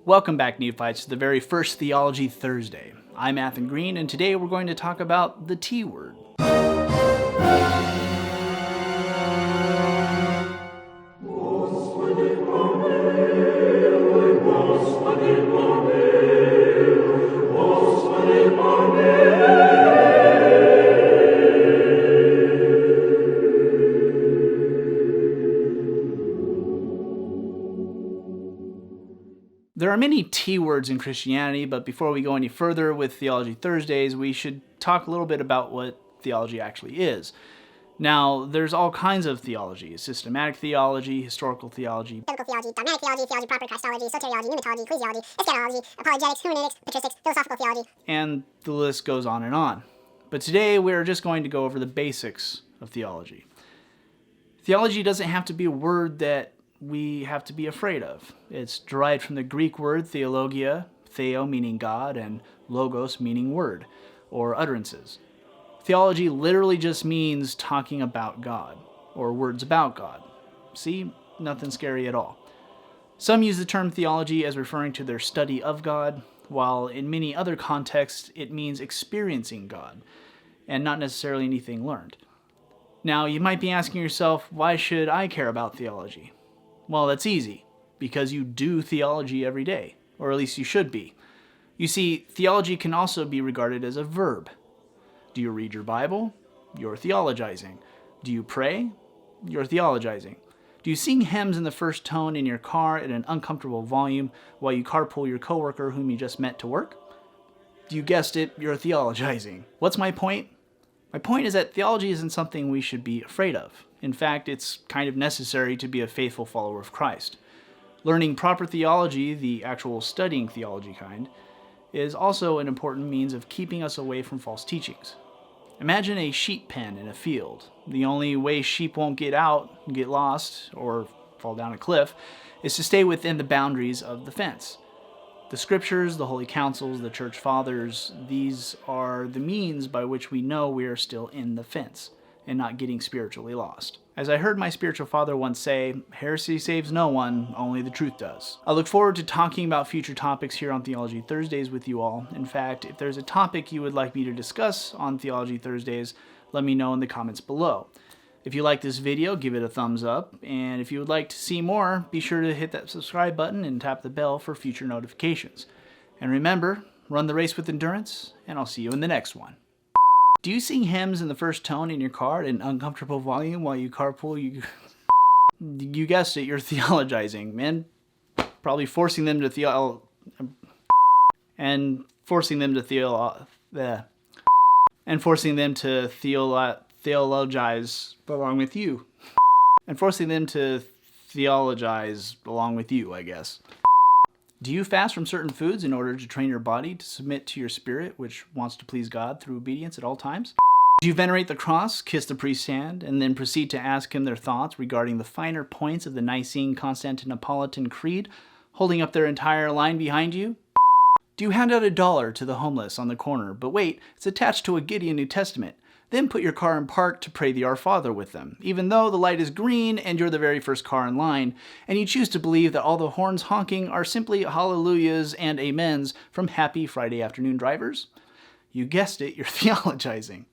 Welcome back, neophytes, to the very first Theology Thursday. I'm Athen Green, and today we're going to talk about the T word. There are many T words in Christianity, but before we go any further with Theology Thursdays, we should talk a little bit about what theology actually is. Now, there's all kinds of theology: systematic theology, historical theology, biblical theology, dogmatic theology, theology proper, Christology, soteriology, pneumatology, ecclesiology, eschatology, apologetics, hermeneutics, patristics, philosophical theology, and the list goes on and on. But today we're just going to go over the basics of theology. Theology doesn't have to be a word that we have to be afraid of. It's derived from the Greek word theologia, theo meaning God, and logos meaning word, or utterances. Theology literally just means talking about God, or words about God. See? Nothing scary at all. Some use the term theology as referring to their study of God, while in many other contexts it means experiencing God, and not necessarily anything learned. Now, you might be asking yourself, why should I care about theology? Well, that's easy, because you do theology every day, or at least you should be. You see, theology can also be regarded as a verb. Do you read your Bible? You're theologizing. Do you pray? You're theologizing. Do you sing hymns in the first tone in your car at an uncomfortable volume while you carpool your coworker whom you just met to work? You guessed it, you're theologizing. What's my point? My point is that theology isn't something we should be afraid of. In fact, it's kind of necessary to be a faithful follower of Christ. Learning proper theology, the actual studying theology kind, is also an important means of keeping us away from false teachings. Imagine a sheep pen in a field. The only way sheep won't get out, get lost, or fall down a cliff is to stay within the boundaries of the fence. The scriptures, the holy councils, the church fathers, these are the means by which we know we are still in the fence and not getting spiritually lost. As I heard my spiritual father once say, heresy saves no one, only the truth does. I look forward to talking about future topics here on Theology Thursdays with you all. In fact, if there's a topic you would like me to discuss on Theology Thursdays, let me know in the comments below. If you like this video, give it a thumbs up, and if you would like to see more, be sure to hit that subscribe button and tap the bell for future notifications. And remember, run the race with endurance, and I'll see you in the next one. Do you sing hymns in the first tone in your car at an uncomfortable volume while you carpool? You guessed it, you're theologizing, man. Probably forcing them to theologize along with you. And forcing them to theologize along with you, I guess. Do you fast from certain foods in order to train your body to submit to your spirit, which wants to please God through obedience at all times? Do you venerate the cross, kiss the priest's hand, and then proceed to ask him their thoughts regarding the finer points of the Nicene-Constantinopolitan Creed, holding up their entire line behind you? Do you hand out $1 to the homeless on the corner, but wait, it's attached to a Gideon New Testament? Then put your car in park to pray the Our Father with them, even though the light is green and you're the very first car in line, and you choose to believe that all the horns honking are simply hallelujahs and amens from happy Friday afternoon drivers? You guessed it, you're theologizing.